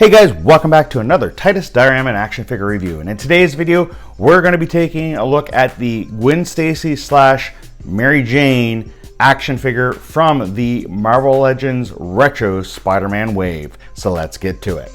Hey guys, welcome back to another Titus Diorama and action figure review. And in today's video, we're going to be taking a look at the Gwen Stacy / Mary Jane action figure from the Marvel Legends Retro Spider-Man Wave. So let's get to it.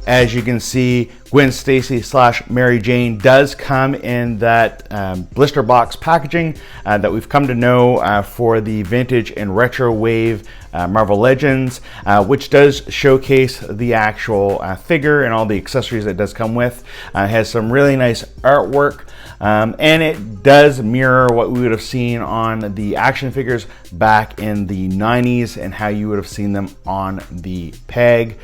As you can see, Gwen Stacy / Mary Jane does come in that blister box packaging that we've come to know for the vintage and retro wave Marvel Legends, which does showcase the actual figure and all the accessories it does come with. It has some really nice artwork, and it does mirror what we would have seen on the action figures back in the 90s and how you would have seen them on the peg.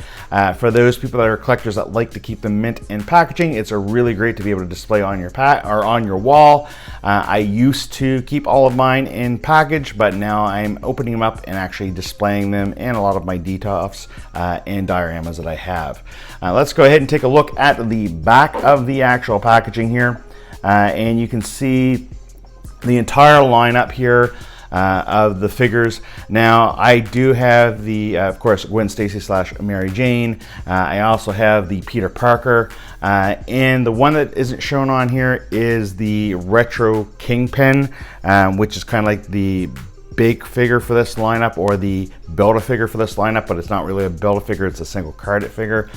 For those people that are collectors that like to keep them mint in packaging, it's a really great to be able to display on your on your wall. I used to keep all of mine in package, but now I'm opening them up and actually displaying them in a lot of my detoffs and dioramas that I have. Let's go ahead and take a look at the back of the actual packaging here, and you can see the entire lineup here of the figures. Now, I do have the, of course, Gwen Stacy / Mary Jane. I also have the Peter Parker, and the one that isn't shown on here is the retro Kingpin, which is kind of like the big figure for this lineup, or the Build-A-Figure for this lineup, but it's not really a Build-A-Figure, it's a single carded figure.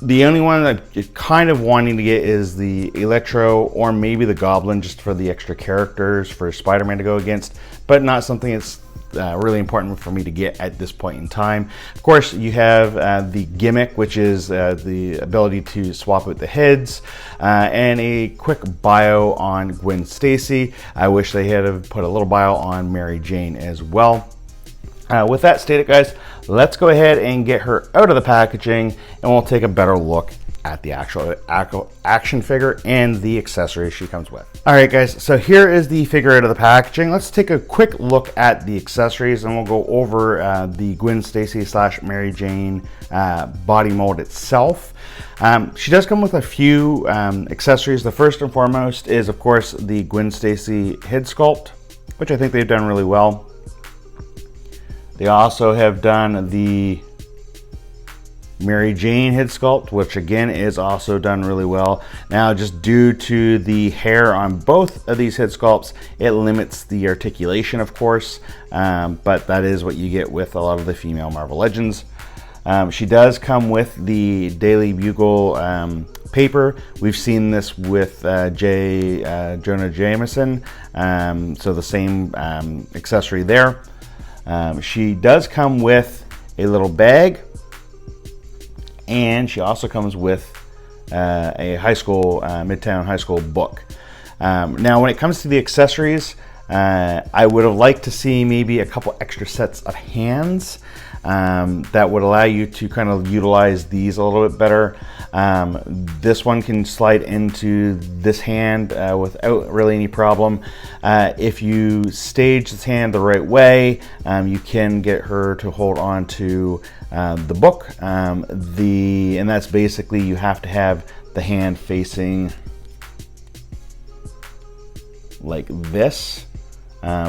The only one that you're kind of wanting to get is the Electro or maybe the Goblin, just for the extra characters for Spider-Man to go against, but not something that's really important for me to get at this point in time. Of course, you have the gimmick, which is the ability to swap out the heads, and a quick bio on Gwen Stacy. I wish they had put a little bio on Mary Jane as well. With that stated, guys, let's go ahead and get her out of the packaging, and we'll take a better look at the actual action figure and the accessories she comes with. All right, guys, so here is the figure out of the packaging. Let's take a quick look at the accessories, and we'll go over the Gwen Stacy / Mary Jane body mold itself. She does come with a few accessories. The first and foremost is, of course, the Gwen Stacy head sculpt, which I think they've done really well. They also have done the Mary Jane head sculpt, which again is also done really well. Now, just due to the hair on both of these head sculpts, it limits the articulation, of course, but that is what you get with a lot of the female Marvel Legends. She does come with the Daily Bugle paper. We've seen this with Jonah Jameson, so the same accessory there. She does come with a little bag, and she also comes with a high school, Midtown High School book. Now, when it comes to the accessories, I would have liked to see maybe a couple extra sets of hands that would allow you to kind of utilize these a little bit better. This one can slide into this hand without really any problem. If you stage this hand the right way, you can get her to hold on to the book. And that's basically, you have to have the hand facing like this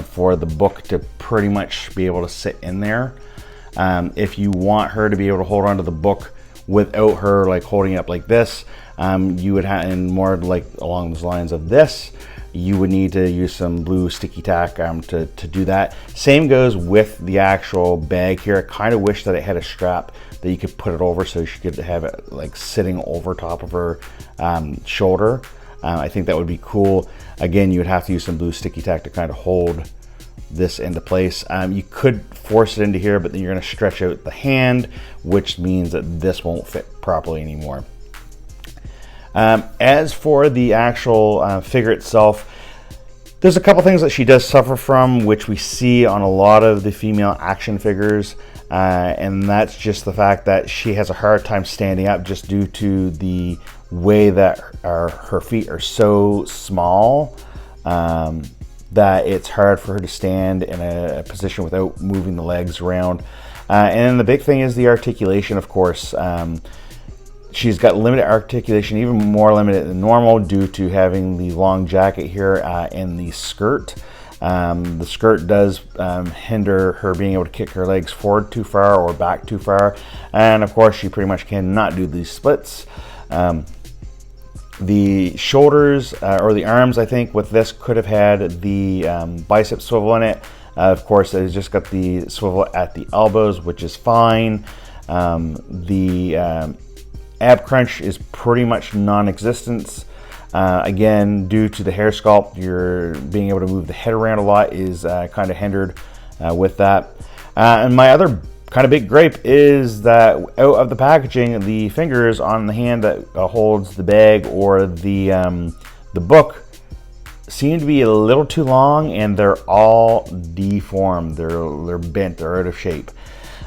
for the book to pretty much be able to sit in there. If you want her to be able to hold on to the book without her like holding it up like this, you would have, and more like along the lines of this, you would need to use some blue sticky tack to do that. Same goes with the actual bag here. I kind of wish that it had a strap that you could put it over, so she could have it like sitting over top of her shoulder. I think that would be cool. Again, you would have to use some blue sticky tack to kind of hold this into place. You could force it into here, but then you're going to stretch out the hand, which means that this won't fit properly anymore. As for the actual figure itself, There's a couple things that she does suffer from, which we see on a lot of the female action figures, and that's just the fact that she has a hard time standing up just due to the way that her feet are so small that it's hard for her to stand in a position without moving the legs around. And then the big thing is the articulation, of course. She's got limited articulation, even more limited than normal, due to having the long jacket here and the skirt. The skirt does hinder her being able to kick her legs forward too far or back too far. And of course, she pretty much cannot do these splits. The shoulders or the arms, I think, with this could have had the bicep swivel in it. Of course, it's just got the swivel at the elbows, which is fine. The ab crunch is pretty much non-existent. Again, due to the hair sculpt, you're being able to move the head around a lot is kind of hindered with that. And my other kind of big gripe is that out of the packaging, the fingers on the hand that holds the bag or the book seem to be a little too long, and they're all deformed. They're bent. They're out of shape.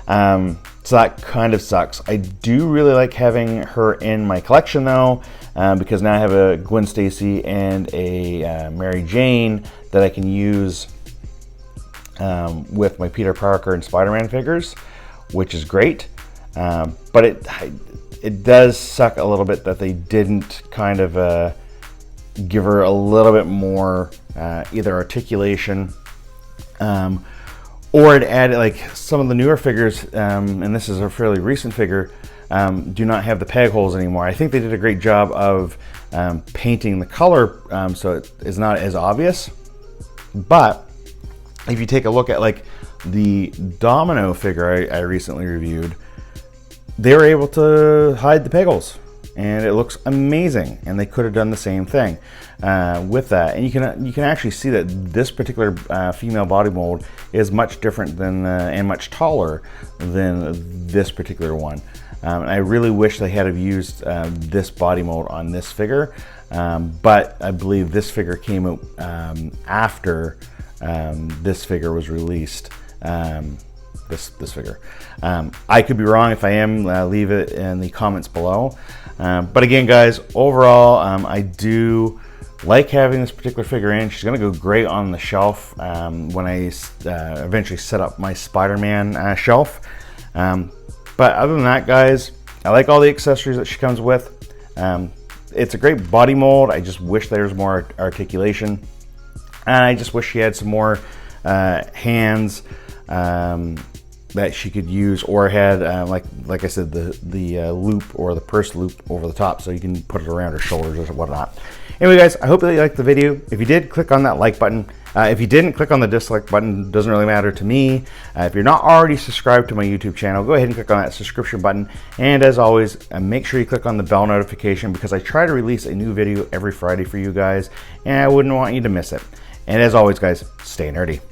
So that kind of sucks. I do really like having her in my collection though, because now I have a Gwen Stacy and a Mary Jane that I can use with my Peter Parker and Spider-Man figures, which is great. But it does suck a little bit that they didn't kind of give her a little bit more either articulation or to add, like some of the newer figures, and this is a fairly recent figure, do not have the peg holes anymore. I think they did a great job of painting the color so it is not as obvious. But if you take a look at like the Domino figure I recently reviewed, they were able to hide the peg holes, and it looks amazing. And they could have done the same thing with that. And you can actually see that this particular female body mold is much different than and much taller than this particular one. And I really wish they had have used this body mold on this figure, but I believe this figure came out after this figure was released. This figure. I could be wrong. If I am, leave it in the comments below. But again, guys, overall, I do like having this particular figure in. She's going to go great on the shelf when I eventually set up my Spider-Man shelf. But other than that, guys, I like all the accessories that she comes with. It's a great body mold. I just wish there was more articulation. And I just wish she had some more hands that she could use, or had like I said, the loop or the purse loop over the top, so you can put it around her shoulders or whatnot. Anyway, guys, I hope that you liked the video. If you did, click on that like button. If you didn't, click on the dislike button. Doesn't really matter to me. If you're not already subscribed to my YouTube channel, go ahead and click on that subscription button. And as always, make sure you click on the bell notification, because I try to release a new video every Friday for you guys, and I wouldn't want you to miss it. And as always, guys, stay nerdy.